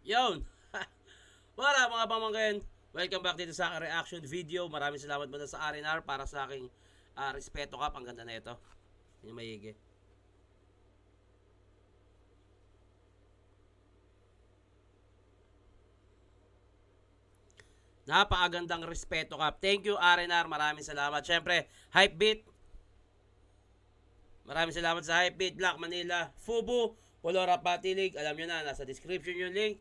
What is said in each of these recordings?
Yun. Wala mga pamangkin. Welcome back dito sa aking reaction video. Maraming salamat muna sa R&R para sa aking respeto cup. Ang ganda na ito. Yung maigi. Napakagandang respeto cup. Thank you R&R. Maraming salamat. Siyempre, Hypebeat. Maraming salamat sa Hypebeat, Black Manila, Fubu, Polora Patilig. Alam nyo na, nasa description yung link.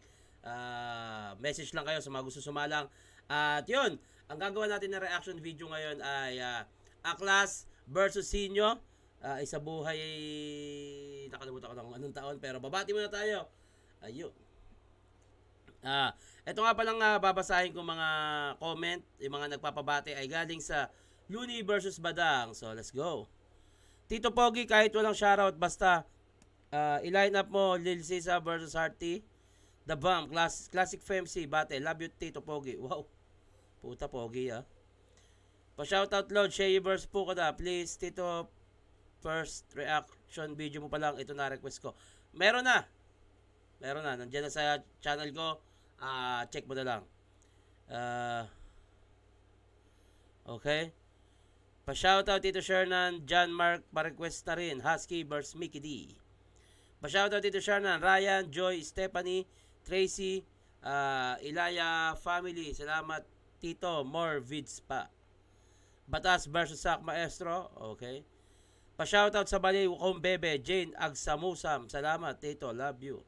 Message lang kayo sa mga gusto sumalang. At yun, ang gagawa natin na reaction video ngayon ay Aklas versus Sinyo. Isa buhay, nakalimutan ko ng anong taon, pero babati muna tayo. Ayun. Ito nga palang babasahin ko mga comment. Yung mga nagpapabati ay galing sa Luni versus Badang. So let's go. Tito Pogi, kahit walang shoutout, basta i-line up mo Lil Sisa versus Hearty. The Bomb, Classic FMC Battle. Love you, Tito Pogi. Wow. Puta Pogi, Pa-shoutout Lord, Shea versus Pukada. Please, Tito, first reaction video mo pa lang. Ito na request ko. Meron na. Nandiyan na sa channel ko. Check mo na lang. Okay. Pa-shoutout Tito Shernan, John Mark, pa-request na rin. Husky vs. Mickey D. Pa-shoutout Tito Shernan, Ryan, Joy, Stephanie, Tracy, Ilaya family. Salamat Tito, more vids pa. Batas vs. Sak Maestro. Okay. Pa-shoutout sa Baliw kong Bebe, Jane Agsamusam. Salamat Tito, love you.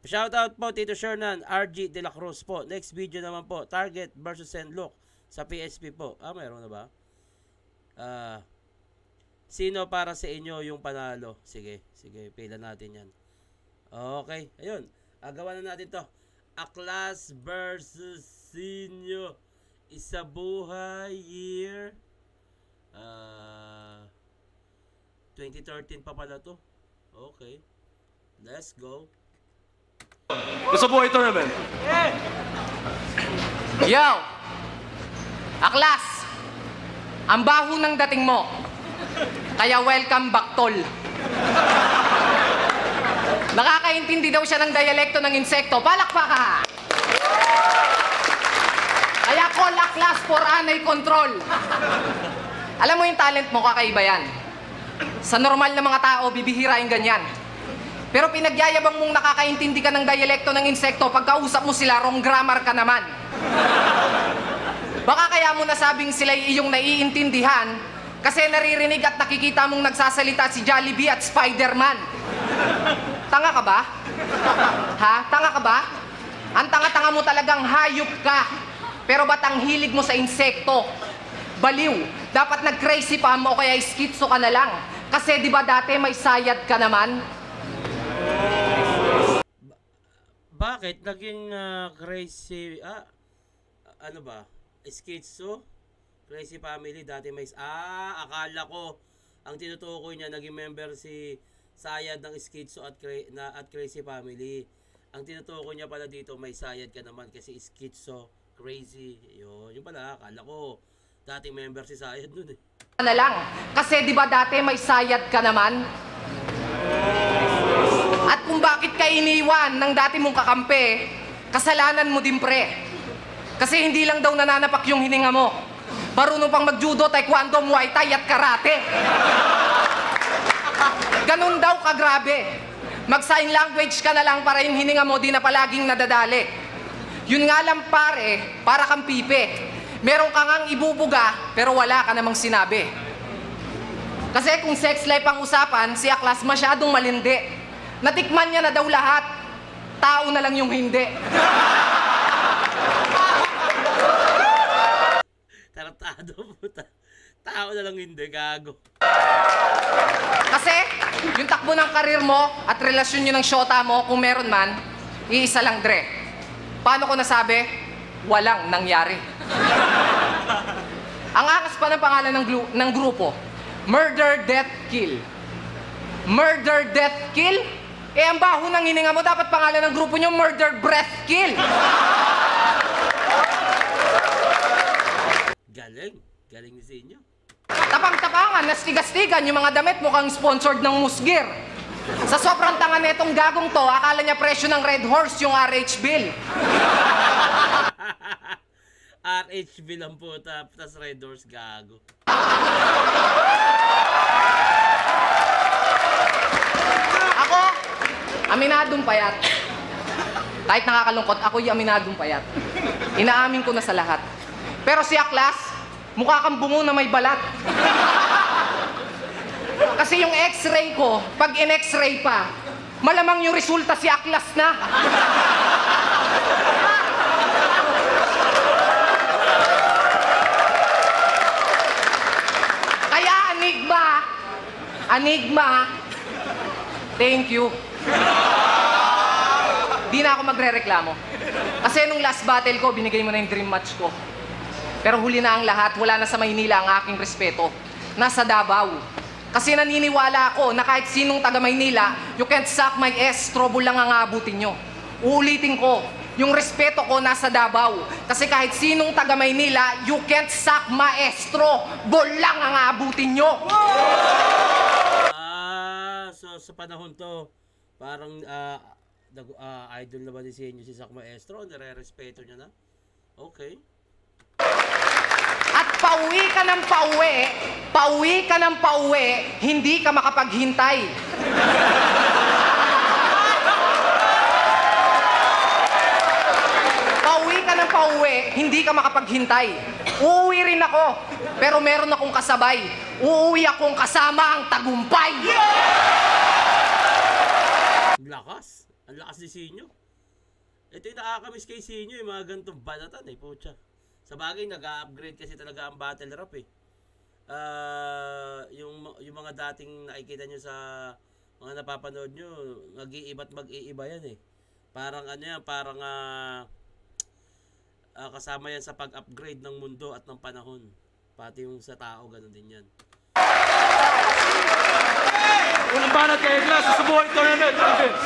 Pa-shoutout po Tito Shernan, RG De La Cruz po. Next video naman po, Target vs. St. Luke sa PSP po. Meron na ba? Sino para sa inyo yung panalo? Sige, pila natin yan. Okay, ayun. Gawa na natin to. Aklas versus Sinyo. Isa buhay year 2013 pa pala to. Okay. Let's go. Gusto buhay tournament. Yo! Aklas! Ang baho ng dating mo. Kaya welcome back, tol. Nakakaintindi daw siya ng dialekto ng insekto. Palakpakan! Kaya call Aklas for anay control. Alam mo yung talent mo, kakaiba yan. Sa normal na mga tao, bibihira yung ganyan. Pero pinagyayabang mong nakakaintindi ka ng dialekto ng insekto, pagkausap mo sila, wrong grammar ka naman. Baka kaya mo nasabing sila'y iyong naiintindihan kasi naririnig at nakikita mong nagsasalita si Jollibee at Spider-Man. Tanga ka ba? Ha? Tanga ka ba? Ang tanga-tanga mo talagang hayop ka. Pero ba't ang hilig mo sa insekto? Baliw. Dapat nag-crazy pa mo o kaya schizo ka na lang. Kasi di ba dati may sayad ka naman? Bakit naging crazy? Ano ba? Schizo? Crazy family dati may akala ko ang tinutukoy niya naging member si Sayad ng Schizo at Crazy Family. Ang tinutukoy niya pala dito may Sayad ka naman kasi Schizo, Crazy. Yun pala akala ko dating member si Sayad nun Na lang. Kasi di ba dati may sayad ka naman? At kung bakit ka iniwan ng dati mong kakampi, kasalanan mo din pre. Kasi hindi lang daw nananapak yung hininga mo. Marunong pang mag-judo, taekwondo, muay thai at karate. Ganun daw kagrabe. Mag-sign language ka na lang para yung hininga mo di na palaging nadadali. Yun nga lang pare, para kang pipe. Meron ka ngang ibubuga, pero wala ka namang sinabi. Kasi kung sex life ang usapan, si Aklas masyadong malindi. Natikman niya na daw lahat. Tao na lang yung hindi. Taratado puta. Tao na lang hindi, gago. Kasi, yung takbo ng karir mo at relasyon nyo ng syota mo, kung meron man, iisa lang, Dre. Paano ko nasabi? Walang nangyari. Ang angas pa ng pangalan ng grupo, Murder, Death, Kill. Murder, Death, Kill? Ang baho ng hininga mo, dapat pangalan ng grupo nyo, Murder, Breath, Kill. Galing ni Sinyo. Tapang-tapangan, nastigastigan yung mga damit mukhang sponsored ng Musgir. Sa sobrang tanga netong gagong to, akala niya presyo ng Red Horse yung RH bill. RH bill ang puta, tas Red Horse gago. Ako, aminadong payat. Kahit nakakalungkot, ako yung aminadong payat. Inaamin ko na sa lahat. Pero si Aklas, mukha kang bungo na may balat. Kasi yung x-ray ko, pag in-x-ray pa, malamang yung resulta si Aklas na. Kaya Enigma, thank you. Di na ako magre-reklamo. Kasi nung last battle ko, binigay mo na yung dream match ko. Pero huli na ang lahat, wala na sa Maynila ang aking respeto. Nasa Davao. Kasi naniniwala ako na kahit sinong taga Maynila, you can't suck my ass, trouble lang ang aabutin nyo. Uulitin ko, yung respeto ko nasa Davao. Kasi kahit sinong taga Maynila, you can't suck maestro, bol lang ang aabutin nyo. So sa panahon to, parang idol na ba ni Senyo si Sak Maestro? Nare-respeto niya na? Okay. At pauwi ka ng pauwi, hindi ka makapaghintay. Pauwi ka ng pauwi, hindi ka makapaghintay. Uuwi rin ako, pero meron akong kasabay. Uuwi akong kasama ang tagumpay. Ang lakas ni Senyo. Ito yung nakakamiss kay Senyo, yung mga ganitong banatan eh, pucha. Sa bagay, nag-upgrade kasi talaga ang battle rap eh. Yung mga dating nakikita nyo sa mga napapanood nyo, mag-iiba't mag-iiba yan eh. Parang ano yan, parang kasama yan sa pag-upgrade ng mundo at ng panahon. Pati yung sa tao, ganun din yan. Unang banat kay Aklas sa Subuhay Tournament.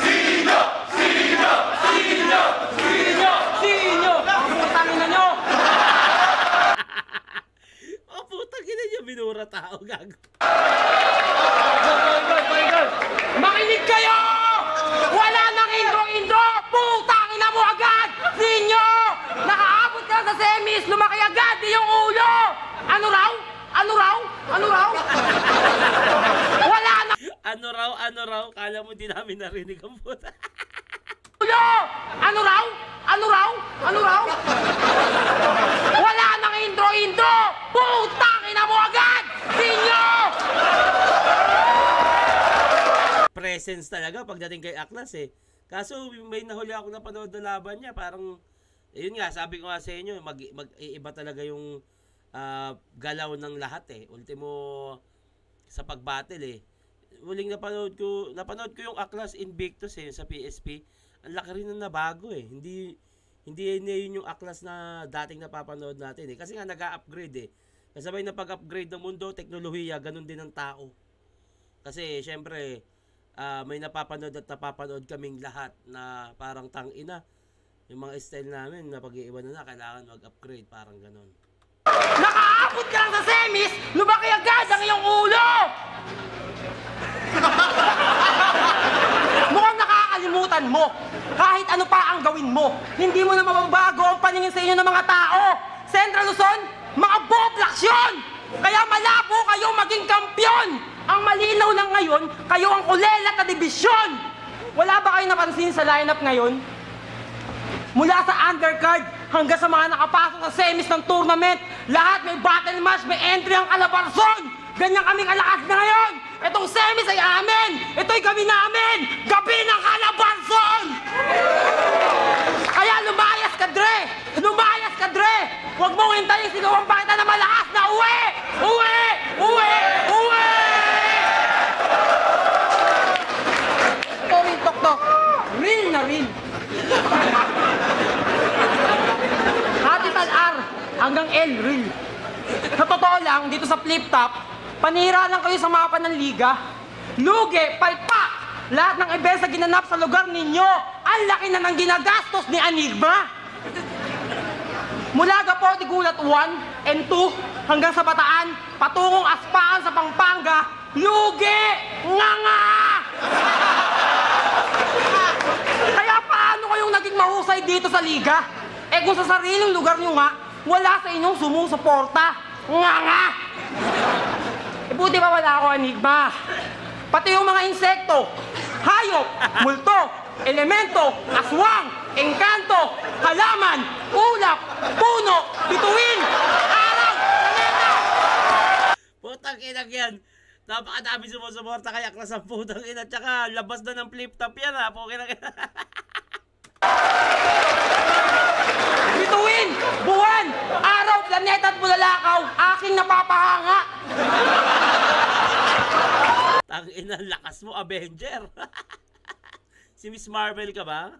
Senyo! Senyo! Senyo! Senyo! Senyo! Putangin na nyo! Oh, putang ina niya, binura tao, gago. Makinig kayo! Wala nang intro-intro! Putangin na mo agad! Senyo! Nakaabot ka sa semis, lumaki agad yung ulo! Ano raw? Ano raw? Ano raw? Wala na Ano raw? Kala mo di namin narinig ang puta. ulo! Ano raw? Ano raw? Ano raw? Wala nang intro-intro! Putangin na mo agad! Senyo! Presence talaga pagdating kay Aklas eh. Kaso may nahuli ako na panood na laban niya, parang yun nga, sabi ko nga sa inyo, mag-iiba talaga yung galaw ng lahat eh. Ultimo sa pag-battle eh. Huling napanood ko yung Aklas Invictus eh sa PSP. Ang laki rin na nabago eh. Hindi yun yung Aklas na dating napapanood natin eh. Kasi nga nag-upgrade eh. Kasabay na pag-upgrade ng mundo, teknolohiya, ganun din ang tao. Kasi syempre, may napapanood kaming lahat na parang tangina. Yung mga style namin na pag-iiwan na kailangan mag-upgrade, parang ganun. Nakaabot ka lang sa semis, lumaki agad ang iyong ulo! Mukhang nakakalimutan mo. Kahit ano pa ang gawin mo, hindi mo na mababago ang paningin sa inyo ng mga tao. Central Luzon, mga boblaks yun! Kaya malabo kayo maging kampyon! Ang malinaw lang ngayon, kayo ang kulelat na dibisyon! Wala ba kayo napansin sa lineup ngayon? Mula sa undercard hanggang sa mga nakapasok sa semis ng tournament, lahat may battle match, may entry ang Calabarzon! Ganyan kaming alakas na ngayon! Itong semis ay amin! Ito'y gabi namin! Gabi ng Calabarzon! Kaya lumayas ka, Dre! Lumayas ka, Dre! Huwag mong hintayin sigawan pa kita na malakas na uwi! Uwi! Uwi! Uwi! Ito rin, Tok-Tok. Real na real. Capital R hanggang L, real. Sa totoo lang, dito sa flip-top, panira lang kayo sa mapa ng liga. Lugi, palpak! Lahat ng events na ginanap sa lugar ninyo, ang laki na ng ginagastos ni Enigma. Mula Gapo de Gulat 1 and 2 hanggang sa Bataan, patungong Aspaan sa Pampanga, lugi! Nga nga! kayo dito sa liga. Eh kung sa sariling lugar nyo nga, wala sa inyong sumusuporta. Nga! Eh buti pa wala ako, Enigma. Pati yung mga insekto, hayop, multo, elemento, aswang, engkanto, halaman, ulap, puno, bituin, araw, planeta! Putang ina yan. Napakadami sumusuporta kay Aklas ang putang ina. Tsaka labas na ng flip-top yan ha. Putang ina. Bituin, buwan, araw, planeta at bulalakaw, aking napapahanga. Tang ina, lakas mo, Avenger. Si Miss Marvel ka ba?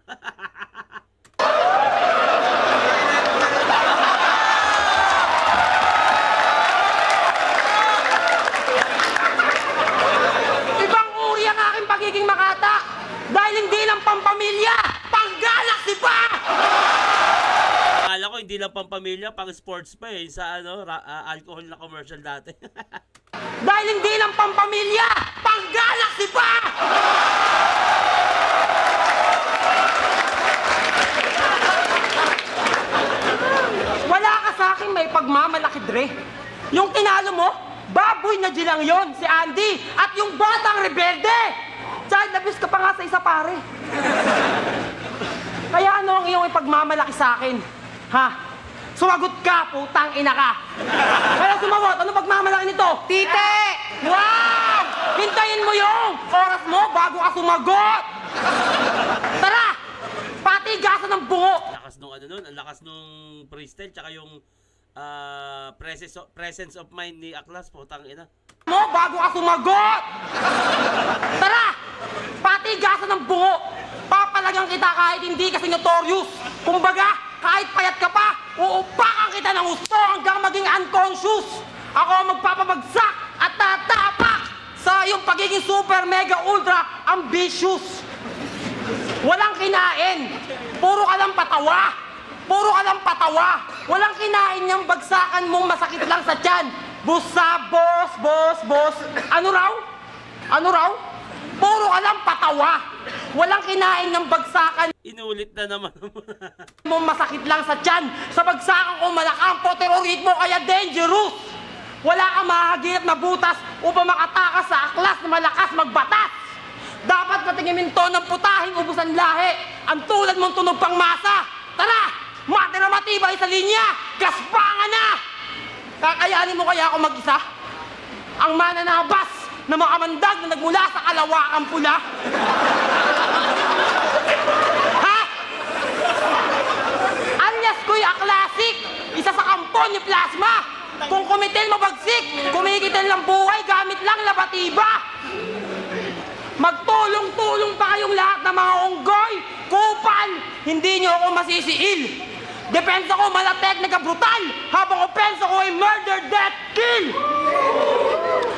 Ibang uri ang aking pagiging makata. Dahil hindi lang pampamilya, pang-galaxy pa! Akala ko hindi lang pang pamilya, pang sports pa eh. Sa ano, alcohol na commercial dati. Dahil hindi lang pampamilya, pang-galaxy pa! Wala ka sa akin may pagmamalaki, Dre. Yung tinalo mo, baboy na lang yon si Andy. At yung batang rebelde! Child abuse ka pa nga sa isa, pare. Kaya ano ang iyong ipagmamalaki sa akin? Ha? Sumagot ka, putang ina ka! Kaya sumagot, ano pagmamalaki nito? Tite! Wow! Hintayin mo yung oras mo bago ka sumagot! Tara! Patigasan ng bungo! Lakas nung ano nun, ang lakas nung freestyle, tsaka yung presence of mind ni Aklas, putang ina. Mo bago ka sumagot! Tara! Patigasan ng bungo! Papalagang kita kahit hindi kasi notorious. Kumbaga, kahit payat ka pa, uupakan kita ng gusto hanggang maging unconscious. Ako ang magpapabagsak at tatapak sa iyong pagiging super mega ultra ambitious. Walang kinain. Puro ka lang patawa. Puro ka lang patawa. Walang kinain niyang bagsakan mong masakit lang sa tiyan. Busa, boss. Ano raw? Ano raw? Puro ka lang patawa. Walang kinain ng bagsakan Inulit na naman. mo masakit lang sa tiyan. Sa bagsakan ko malakampo, terrorismo kaya dangerous. Wala kang mahagilap na butas upang makatakas sa Aklas na malakas magbatas. Dapat patingimin to ng putahing ubusan lahi. Ang tulad mong tunog pang masa. Tara! Matira matibay sa linya! Gaspangan na! Kakayanin mo kaya ako mag-isa? Ang mananabas na makamandag na nagmula sa kalawakang pula? Ha? Alias ko'y aklasik! Isa sa kampon ni Plasma! Kung kumitil mabagsik, kumikitil ng buhay gamit lang labatiba! Magtulong-tulong pa kayong lahat ng mga unggoy! Kupal! Hindi niyo ako masisiil! Depensa ko malatek na kabrutal habang opensa ko ay murder, death, kill!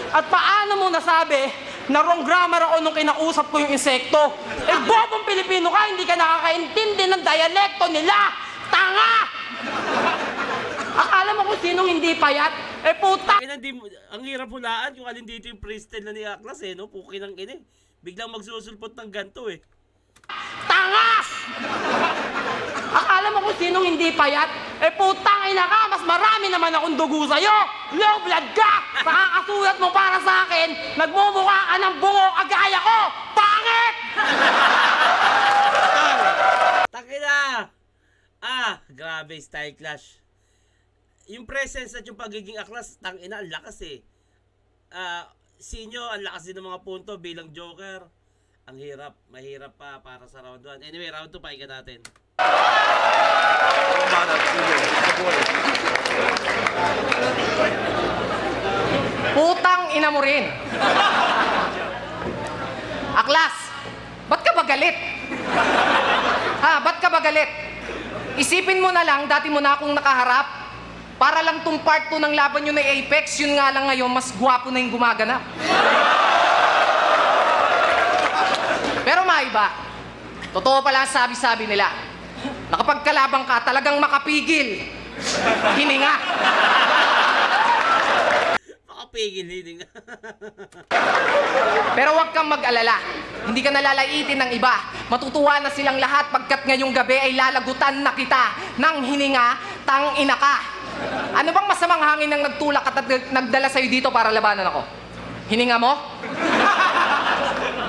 At paano mo nasabi na wrong grammar ako nung kinausap ko yung insekto? Eh, bobong Pilipino ka, hindi ka nakakaintindi ng dialekto nila! Tanga! Akala mo kung sinong hindi payat? Eh, puta! Ang hirap hulaan kung alin dito yung freestyle na ni Aklas eh, no? Pukin ang ina eh. Biglang magsusulpot ng ganto eh. Tanga! Akala mo kung sinong hindi payat? Eh putang ina ka, mas marami naman akong dugo sa'yo! Low blood ka! Sa kakasulat mo para sa akin, nagmumukha ka ng bungo kagaya ko! Pangit! Takina! Grabe, style clash. Yung presence at yung pagiging Aklas, tangina, ang lakas eh. Sinyo, ang lakas din ng mga punto bilang Joker. Ang hirap, mahirap pa para sa round 1. Anyway, round 2, pahinga natin. Putang ina mo rin. Aklas, ba't ka ba galit? Ha, ba't ka ba galit? Isipin mo na lang, dati mo na akong nakaharap. Para lang tong part 2 ng laban nyo na Apex, yun nga lang ngayon, mas gwapo na yung gumaganap. Pero maiba, totoo pala ang sabi-sabi nila. Nakapagkalabang ka, talagang makapigil. Hininga. pigil, hindi nga. Pero huwag kang mag-alala. Hindi ka nalalaitin ng iba. Matutuwa na silang lahat pagkat ngayong gabi ay lalagutan na kita ng hininga, tang ina ka. Ano bang masamang hangin ang nagtulak at nagdala sa'yo dito para labanan ako? Hininga mo?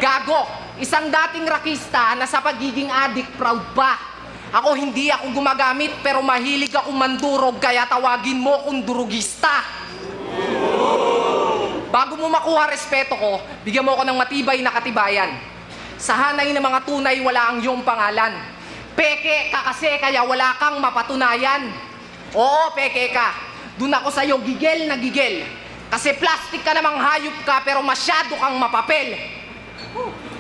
Gago! Isang dating rakista na sa pagiging addict proud pa. Ako hindi ako gumagamit pero mahilig ako mandurog kaya tawagin mo kong durugista. Bago mo makuha respeto ko, bigyan mo ako ng matibay na katibayan. Sa hanay ng mga tunay, wala ang iyong pangalan. Peke ka kasi kaya wala kang mapatunayan. Oo, peke ka. Doon ako sa'yo gigil na gigil. Kasi plastic ka namang hayop ka pero masyado kang mapapel.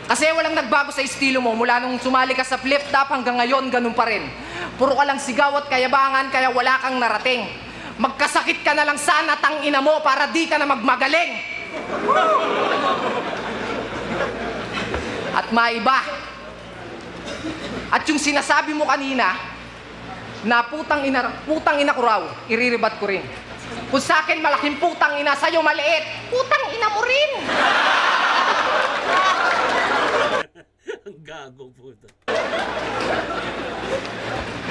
Kasi walang nagbago sa estilo mo mula nung sumali ka sa flip-top hanggang ngayon, ganun pa rin. Puro ka lang sigaw at kayabangan kaya wala kang narating. Magkasakit ka na lang sana tang ina mo para di ka na magmagaling. At maiba. At yung sinasabi mo kanina, na putang ina ko raw, iriribat ko rin. Kung sa akin malaking putang ina, sa'yo maliit, putang ina mo rin. Ang gagong puto.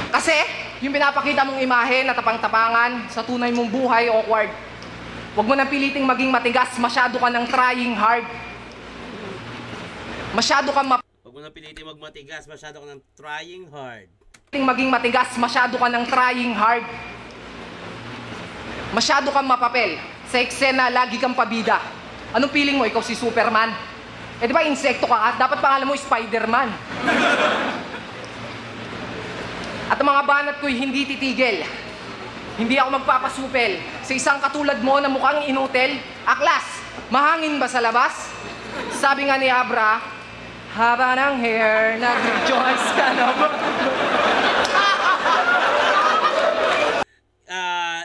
Kasi, yung pinapakita mong imahe na tapang-tapangan sa tunay mong buhay, awkward. Huwag mo nang piliting maging matigas, masyado ka nang trying hard. Masyado kang Huwag mo na pilitin magmatigas, masyado ka nang trying hard. maging matigas, masyado ka nang trying hard. Masyado kang mapapel. Sa eksena, lagi kang pabida. Anong feeling mo? Ikaw si Superman? Eh di ba insekto ka? Dapat pangalan mo Spider-Man. At ang mga banat ko'y hindi titigil. Hindi ako magpapasupel sa isang katulad mo na mukhang inutil. Aklas, mahangin ba sa labas? Sabi nga ni Abra, haba ng hair, nag-rejoice ka na ba?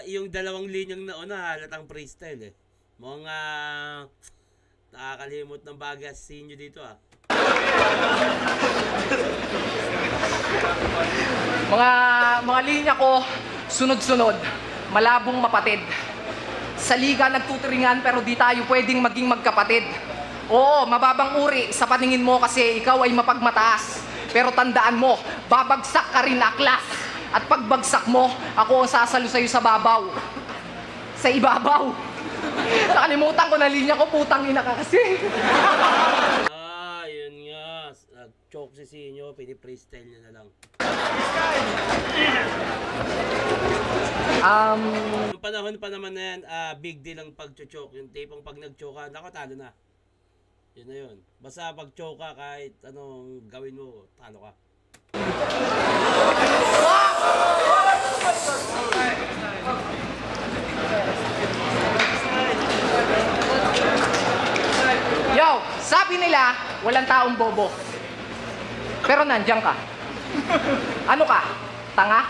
Yung dalawang linyang nauna, halatang freestyle eh. Mukhang nakakalimot ng bagas sinyo dito ah. Mga linya ko, sunod-sunod, malabong mapatid. Sa liga nagtuturingan pero di tayo pwedeng maging magkapatid. Oo, mababang uri sa paningin mo kasi ikaw ay mapagmataas. Pero tandaan mo, babagsak ka rin aklas. At pagbagsak mo, ako ang sasalo sa'yo sa babaw. Sa ibabaw. Nakalimutan ko na linya ko, putang ina ka kasi. Yun nga. Nag-choke si Sinyo, pini-freestyle niya na lang. Yung panahon pa naman na yan, big deal ang pag-choke. Yung tipong pag nag-choke ka, nako, talo na. Yun na yun. Basta pag-choke ka, kahit anong gawin mo, talo ka. Yo, sabi nila, walang taong bobo. Pero nandiyan ka. Ano ka? Tanga?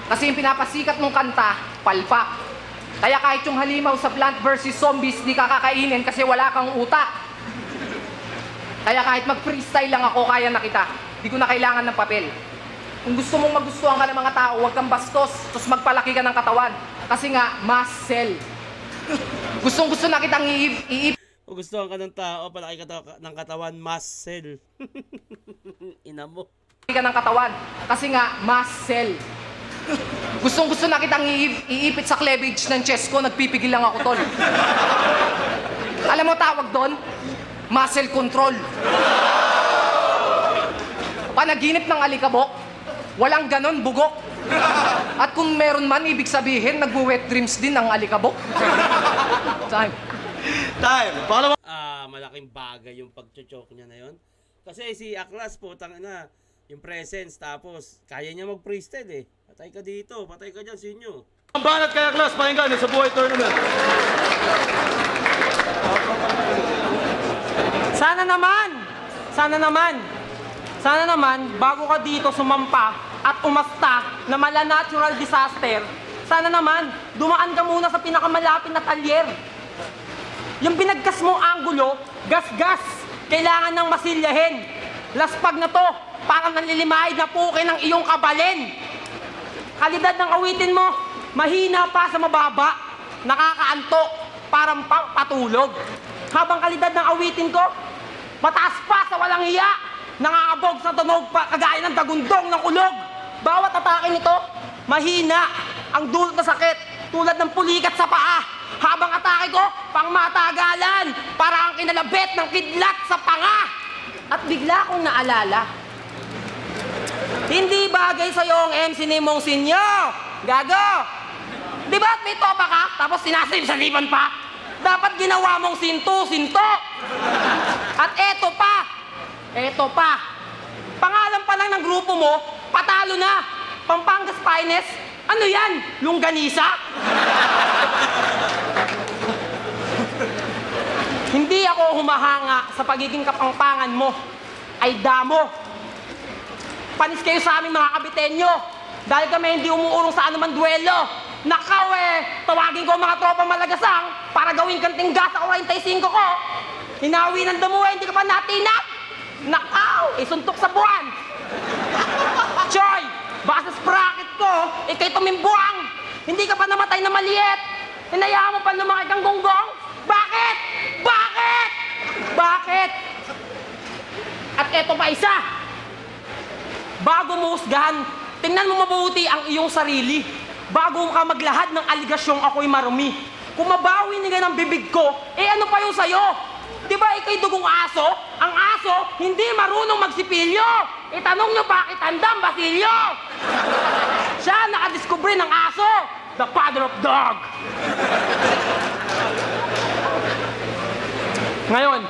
Kasi yung pinapasikat mong kanta, palpak. Kaya kahit yung halimaw sa Plant vs. Zombies, di ka kakainin kasi wala kang utak. Kaya kahit mag-freestyle lang ako, kaya na kita. Di ko na kailangan ng papel. Kung gusto mong magustuhan ka ng mga tao, huwag kang bastos, tapos magpalaki ka ng katawan. Kasi nga, muscle. Gustong-gusto na kitang Kung gusto ka ng tao, palaki ka ng katawan, muscle. Ina mo. ka ng katawan. Kasi nga, muscle. Gustong-gusto na kitang iipit sa cleavage ng chest ko, nagpipigil lang ako, tol. Alam mo tawag doon? Muscle control. Panaginip ng alikabok, walang ganon, bugok. At kung meron man, ibig sabihin, nagwo-wet dreams din ang alikabok. Time. Malaking bagay yung pag-choke niya na yun. Kasi si Aklas, putang ina, yung presence, tapos kaya niya mag-freestyle eh. Patay ka dito, patay ka dyan, Sinyo. Ang banat kay Aklas, pakinggan sa buhay tournament. Sana naman, bago ka dito sumampa at umasta na mala natural disaster, sana naman, dumaan ka muna sa pinakamalapit na talyer. Yung binagkas mong anggulo, gas-gas, kailangan ng masilyahin. Laspag na to, parang nanlilimahid na puke ng iyong kabalin. Kalidad ng awitin mo, mahina pa sa mababa, nakakaantok. parang pang-patulog. Habang kalidad ng awitin ko, mataas pa sa walang hiya, nangangabog sa tunog pa kagaya ng dagundong ng ulog. Bawat atake nito, mahina ang dulot na sakit tulad ng pulikat sa paa. Habang atake ko, pang matagalan, para ang kinalabit ng kidlat sa panga. At bigla kong naalala, hindi bagay sa'yo ang MC ni Monsinyo. Gago! Di ba may topa ka, tapos sinasalip-salipan pa? Dapat ginawa mong sinto. At eto pa. Pangalan pa lang ng grupo mo, patalo na. Pampangas Finest, ano yan? Longganisa? Hindi ako humahanga sa pagiging kapangpangan mo. Ay damo. Panis kayo sa aming mga kabitenyo. Dahil kami hindi umuurong sa anumang duelo. Nakaw tawagin ko ang mga tropang malagasang para gawing kanting gas sa 45 ko. Hinawi ng damo hindi ka pa natinap. Nakaw, suntok sa buwan. Choy, baka sa sprocket ko, ikay tumimbuang. Hindi ka pa namatay na maliit. Hinayaan mo pa lumaki kang gonggong. Bakit? At eto pa isa. Bago mo husgahan, tingnan mo mabuti ang iyong sarili. Bago ka maglahad ng aligasyong ako'y marumi. Kung mabawi nga ng bibig ko, ano pa yung sayo? Di ba ikay dugong aso? Ang aso, hindi marunong magsipilyo. Itanong nyo bakit handang Basilio? Siya nakadiskubre ng aso. The father of dog. Ngayon,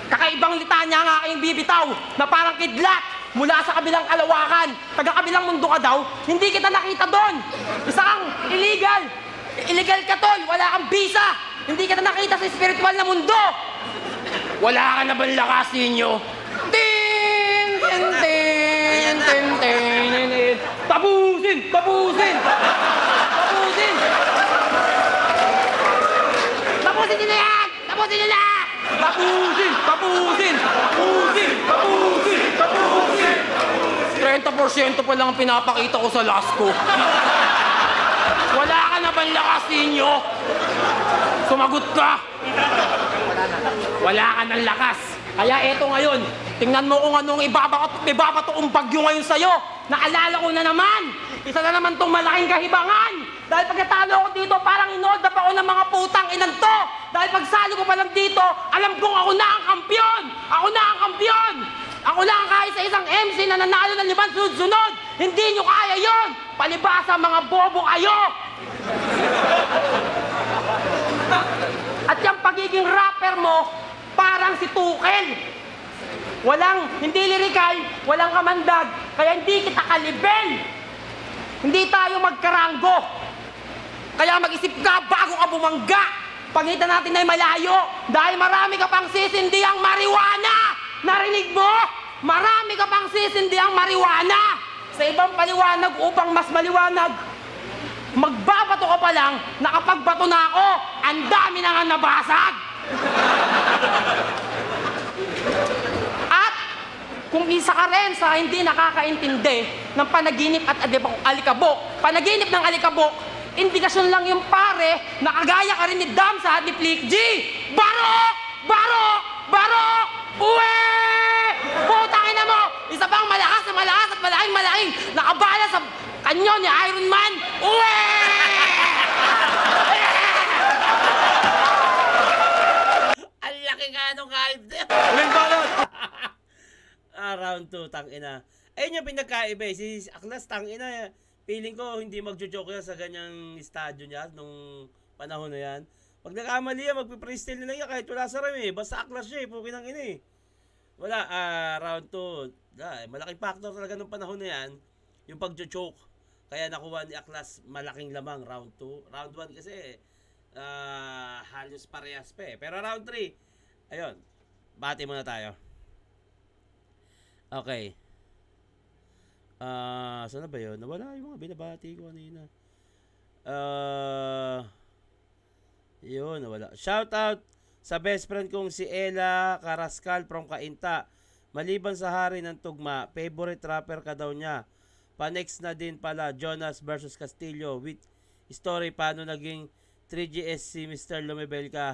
kakaibang litanya nga kayong bibitaw na parang kidlat mula sa kabilang kalawakan. Taga-kabilang mundo ka daw, hindi kita nakita doon. Isa kang illegal. Illegal ka tol, wala kang visa. Hindi kita nakita sa spiritual na mundo. Wala ka na bang lakas ninyo? Ting! Ting! Ting! Ting! Ting! Tapusin! Tapusin! Tapusin! Tapusin nyo na yan! Tapusin nyo na! Tapusin! Tapusin! Tapusin! Tapusin! Tapusin! 30% pa lang ang pinapakita ko sa last ko. Wala ka na bang lakas ninyo? Sumagot ka! Wala ka ng lakas. Kaya eto ngayon, tingnan mo kung anong ibabato kong bagyo ngayon sa'yo. Naalala ko na naman. Isa na naman tong malaking kahibangan. Dahil pagkatalo ko dito, parang inold up ako ng mga putang inan to. Dahil pagsali ko pa lang dito, alam kong ako na ang kampiyon. Ako na ang kampiyon. Ako lang kahit sa isang MC na nanalo ng 5 sunod-sunod. Hindi nyo kaya yon. Palibasa mga bobo kayo. At yung pagiging rapper mo, parang si Tukel. Hindi lirikal, walang kamandag, kaya hindi kita kalibel. Hindi tayo magkaranggo. Kaya mag-isip ka bago ka bumangga. Pagitan natin ay malayo, dahil marami ka pang sisindihang marijuana. Narinig mo? Marami ka pang sisindihang marijuana. Sa ibang paliwanag upang mas maliwanag, magbabato ka pa lang, nakapagbato na ako, ang dami na nga nabasag. At kung isa ka rin sa hindi nakakaintindi ng panaginip at alikabok, panaginip ng alikabok, indikasyon lang yung pare na kagaya ka rin ni Dam sa ni Flick G. Barok! Barok! Barok! Uwe! Putang ina mo! Isa pang malakas at malaking nakabala sa kanyo ni Iron Man. Uwe! Ang laki nga nung hype din. Uling balot! Round 2, tangina. Ayun yung pinagkaiba eh. Si Aklas, tangina. Feeling ko hindi magjo-joke yan sa ganyang estadyo niya nung panahon na yan. Pag nakamali yan, magpipreestyle na lang yan kahit wala sa ram eh. Basta Aklas siya eh, pukin ang ina eh. Wala, round 2. Malaking factor talaga nung panahon na yan, yung pagjo-joke. Kaya nakuha ni Aklas malaking lamang round 2. Round 1 kasi halos parehas pa eh. Pero round 3, ayun, bati muna tayo. Okay. Saan na ba yun? Nawala yung mga binabati ko kanina. Yun, nawala. Shout out sa best friend kong si Ella Carrascal from Cainta. Maliban sa hari ng tugma, favorite rapper ka daw niya. Pa-next na din pala Jonas versus Castillo with story paano naging 3GSC Mr. Lumibel ka.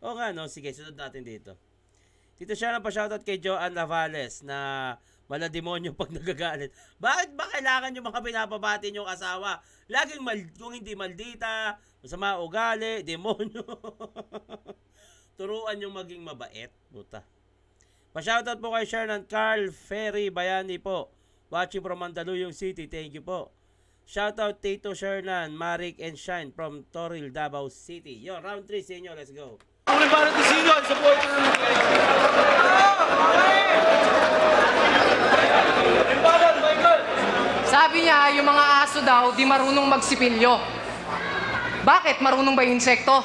O nga, no? Sige, sunod natin dito. Dito siya na pa-shoutout kay Joanne Navales na malademonyo pag nagagalit. Bakit ba kailangan yung mga pinapabati yung asawa? Laging kung hindi maldita, masama ugali, demonyo. Turuan yung maging mabait. Buta. Pa-shoutout po kay Shernan Carl Ferry Bayani po. Watching from Mandaluyong City. Thank you po. Shoutout Tito Shernan, Marik and Shine from Toril, Davao City. Yo, round 3 sa inyo. Let's go. Uling banat ni Sino sa buhay tournament. Uling banat, Michael. Sabi niya, yung mga aso daw, di marunong magsipilyo. Bakit? Marunong ba yung insekto?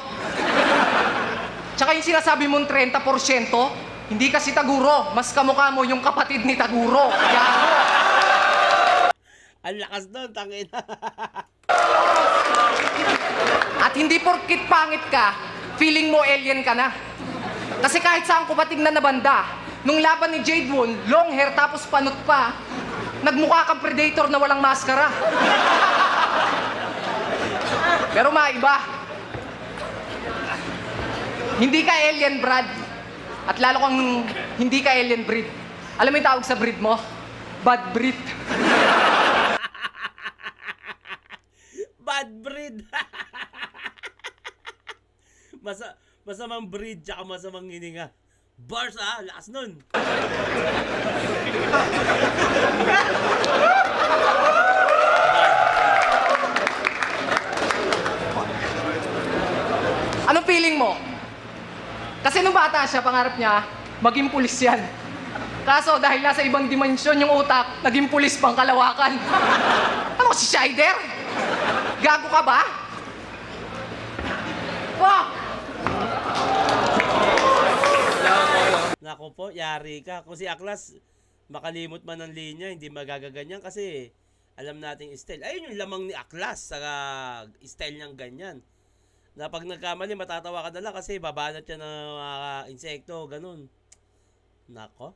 Tsaka yung sinasabi mong 30%, hindi kasi Taguro. Mas kamukha mo yung kapatid ni Taguro. Gago. Ang lakas doon, tangin. At hindi porkit pangit ka, feeling mo alien ka na. Kasi kahit saan ko patignan na banda, nung laban ni Jade Woon, long hair tapos panot pa, nagmukha kang predator na walang maskara. Pero maiba. Hindi ka alien, Brad. At lalo kang hindi ka alien breed. Alam mo yung tawag sa breed mo? Bad breed. Bad breed. Masamang breed tsaka masamang hininga. Bars lakas nun. Anong feeling mo? Kasi nung bata siya, pangarap niya, maging pulis yan. Kaso dahil nasa ibang dimensyon yung utak, naging pulis pang Kalawakan. Ano si Scheider? Gago ka ba? Fuck! Nako po, yari ka. Kung si Aklas, makalimot man ng linya, hindi magagaganyan kasi alam nating style. Ayun yung lamang ni Aklas sa style niyang ganyan. Na pag nagkamali, matatawa ka na lang kasi babanat siya ng mga insekto, ganun. Nako.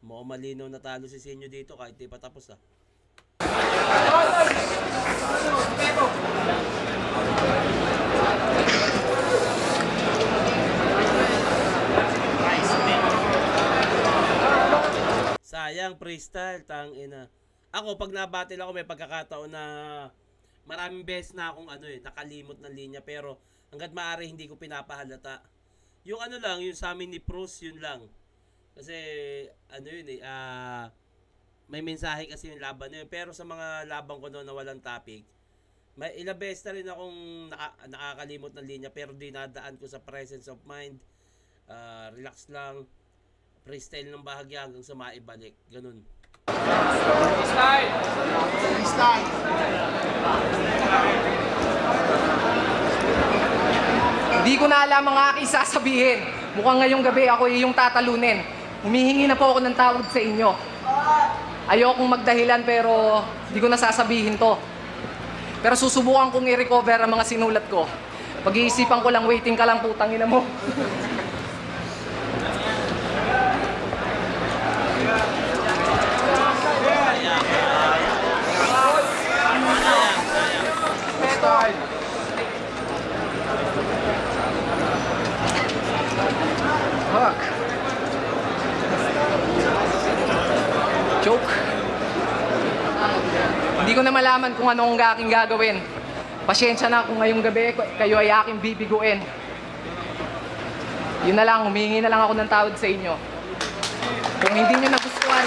Mukhang malinaw na talo si Senyo dito kahit di pa tapos Sayang freestyle, tangina. Ako pag nabattle ako may pagkakataon na maraming beses na akong nakalimot ng linya pero hangga't maaari hindi ko pinapahalata. Yung lang, yung sa amin ni Bruce, yun lang. Kasi may mensahe kasi yung laban na yun. Pero sa mga laban ko noon na walang topic, may ilang beses na rin akong nakakalimot ng linya pero dinadaan ko sa presence of mind. Relax lang, freestyle ng bahagya hanggang sa maibalik. Ganun. Hindi ko na alam ang aking sasabihin. Mukhang ngayong gabi ako yung tatalunin. Humihingi na po ako ng tawad sa inyo. Ayokong magdahilan pero hindi ko na sasabihin to. Pero susubukan kong i-recover ang mga sinulat ko. Pag-iisipan ko lang, waiting ka lang, putang ina mo. Fuck. Joke. Hindi ko na malaman kung anong aking gagawin. Pasensya na kung ngayong gabi kayo ay aking bibiguin. Yun na lang, humingi na lang ako ng tawad sa inyo. Kung hindi nyo nagustuhan,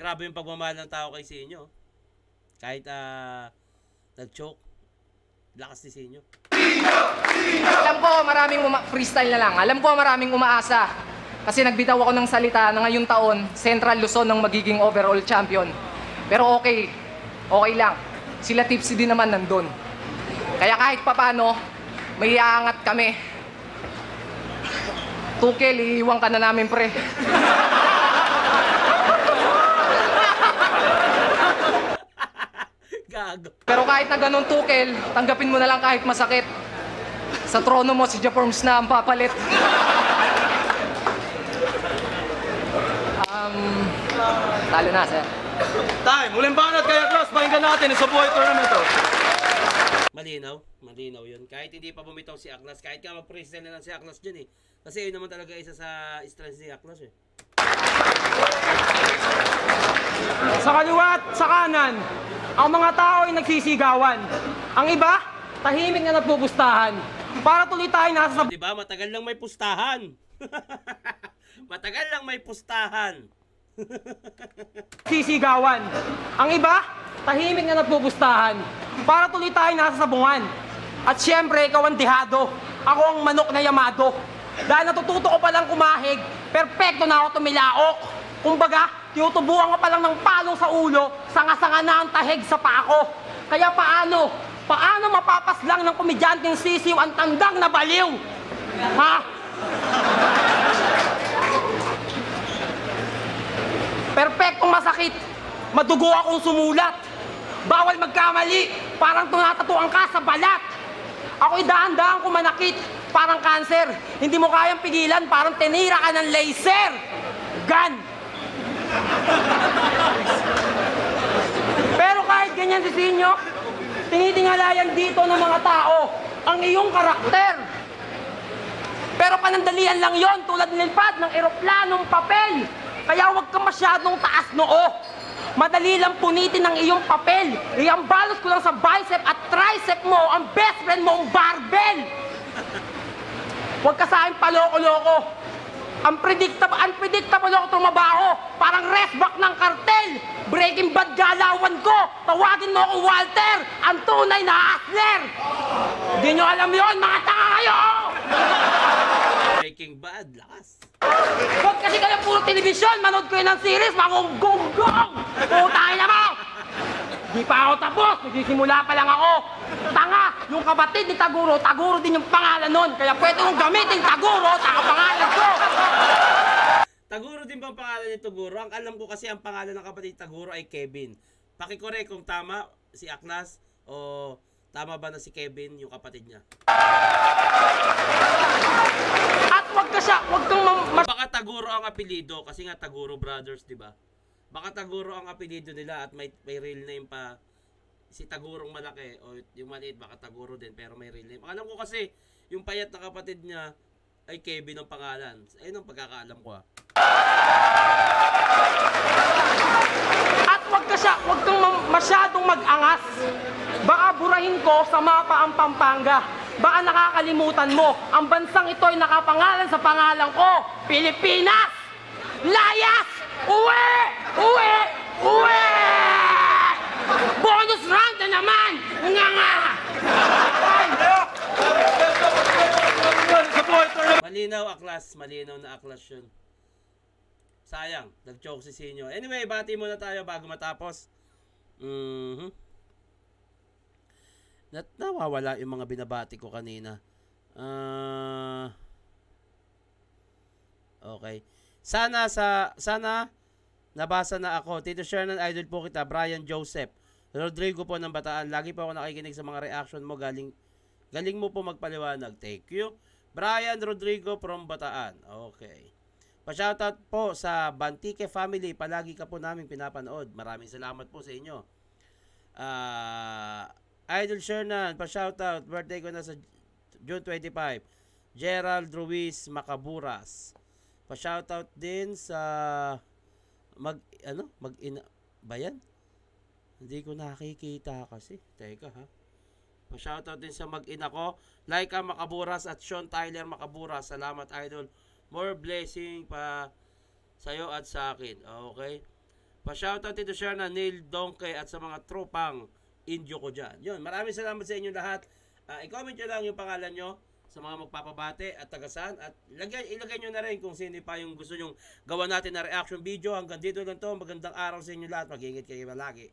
Grabe yung pagmamahal ng tao kay Senyo. Kahit nag-choke, lakas ni Senyo. alam ko maraming freestyle na lang. Alam ko maraming umaasa. Kasi nagbitaw ako ng salita na ngayong taon, Central Luzon ang magiging overall champion. Pero okay lang. Sila Tipsy din naman nandun. Kaya kahit papano, may iangat kami. Tukel, iiwan ka na namin, pre. Gago. Pero kahit na ganun, Tukel, tanggapin mo na lang kahit masakit. Sa trono mo, si Jaforms na ang papalit. Talo na, sir. Time. Huling banat kay Aklas. Pakinggan natin sa buhay tournament to. Malinaw yun. Kahit hindi pa bumitaw si Aklas, kahit ka mag-present na lang si Aklas dyan eh. Kasi yun naman talaga isa sa strengths ni Aklas eh. Sa kaliwa at sa kanan, ang mga tao ay nagsisigawan. Ang iba, tahimik na nagpupustahan. Para tuloy tayo nasa sa Diba? Matagal lang may pustahan. Matagal lang may pustahan. sisigawan. Ang iba, tahimik na nagpupustahan. Para tuloy tayo nasa sabungan. At syempre, ikaw ang dihado. Ako ang manok na yamado. Dahil natututo ko palang kumahig, perfecto na ako tumilaok. Kumbaga, tinutubuan ko palang ng palong sa ulo, sanga-sanga na ang tahig sa pako. Kaya paano? Paano mapapaslang ng komedyanteng sisiw ang tandang na baliw? Ha? Perfectong masakit. Madugo akong sumulat. Bawal magkamali. Parang tunatatuan ka sa balat. Ako'y dahan-dahan kumanakit. Parang cancer. Hindi mo kayang pigilan. Parang tinira ka ng laser. Gun. Pero kahit ganyan si Sinyo, tinitingalayan dito ng mga tao ang iyong karakter. Pero panandalian lang yon tulad nilipad ng eroplanong papel. Kaya huwag ka masyadong taas noo. Madali lang punitin ang iyong papel. Iambalos ko lang sa bicep at tricep mo ang best friend mo ang barbell. Huwag ka sa akin paloko-loko. Unpredictable ako tumabaho. Parang restback ng kartel. Breaking Bad galawan ko. Tawagin mo akong Walter, ang tunay na hustler. Hindi nyo alam yon, mga tanga kayo! Breaking Bad, lakas. Huwag kasi kayo puro telebisyon, manood ko yun ng series, mangunggong-gong! Putay na mo! Di pa ako tapos, nagsisimula pa lang ako. Tanga, yung kapatid ni Taguro, Taguro din yung pangalan nun. Kaya pwede kong gamitin Taguro sa pangalan ko. Taguro din ba ang pangalan ni Taguro? Ang alam ko kasi ang pangalan ng kapatid ni Taguro ay Kevin. Pakikorek kung tama si Aklas o tama ba na si Kevin yung kapatid niya. At wag kang Baka Taguro ang apelido kasi nga Taguro Brothers, di ba? Baka Taguro ang apelido nila at may real name pa si Tagurong malaki o yung maliit baka Taguro din pero may real name. Alam ko kasi yung payat na kapatid niya ay Kevin ang pangalan. Ayun ang pagkakaalam ko. At wag kang masyadong mag-angas. Baka burahin ko sa mapa ang Pampanga. Baka nakakalimutan mo, ang bansang ito ay nakapangalan sa pangalan ko, Pilipinas! Layas! Uwi! Uwi! Uwi! Bonus round na naman! Nga nga! Sa buhay tournament. Malinaw Aklas, malinaw na Aklas yun. Sayang, nag-choke si Sinyo. Anyway, bati muna tayo bago matapos. Nawawala yung mga binabati ko kanina. Okay. Sana nabasa na ako. Tito Shernan, idol po kita. Brian Joseph. Rodrigo po ng Bataan. Lagi po ako nakikinig sa mga reaction mo. Galing mo po magpaliwanag. Thank you. Brian Rodrigo from Bataan. Okay. Pa-shoutout po sa Bantike family. Palagi ka po namin pinapanood. Maraming salamat po sa inyo. Idol Shernan, pa-shoutout. Birthday ko na sa June 25. Gerald Ruiz Macaburas. Pa-shoutout din sa mag-ina ba yan? Hindi ko nakikita kasi. Teka ha. Pa-shoutout din sa mag-ina ko. Laika Macaburas at Sean Tyler Macaburas. Salamat idol. More blessing pa sa'yo at sa akin. Okay? Pa-shoutout dito siya na Neil Donkey at sa mga tropang Indio ko dyan. Yun, maraming salamat sa inyo lahat. I-comment nyo lang yung pangalan nyo sa mga magpapabate at tagasan. At ilagay nyo na rin kung sino pa yung gusto nyong gawa natin na reaction video. Hanggang dito lang to. Magandang araw sa inyo lahat. Mag-ingat kayo malagi.